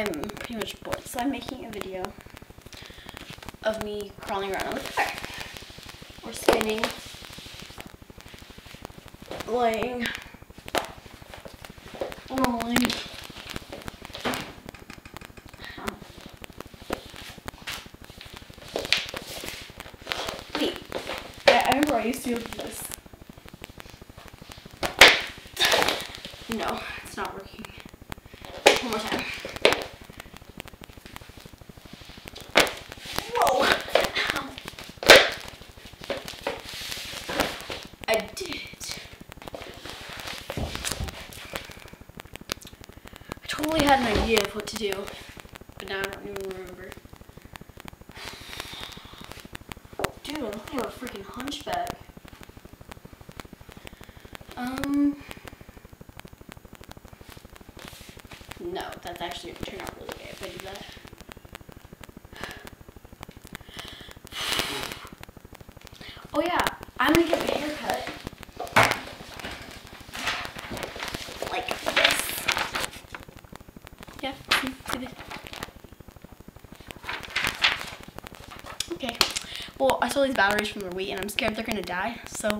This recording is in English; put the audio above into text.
I'm pretty much bored, so I'm making a video of me crawling around on the car, or spinning, laying, rolling. Wait, I remember I used to do this. No, it's not working. One more time. Whoa! Ow. I did it. I totally had an idea of what to do, but now I don't even remember. Dude, I look like a freaking hunchback. No, that's actually going to turn out really good if I do that. Oh yeah, I'm going to get my hair cut. Like this. Yeah, see this? Okay. Well, I stole these batteries from the Wii and I'm scared they're going to die, so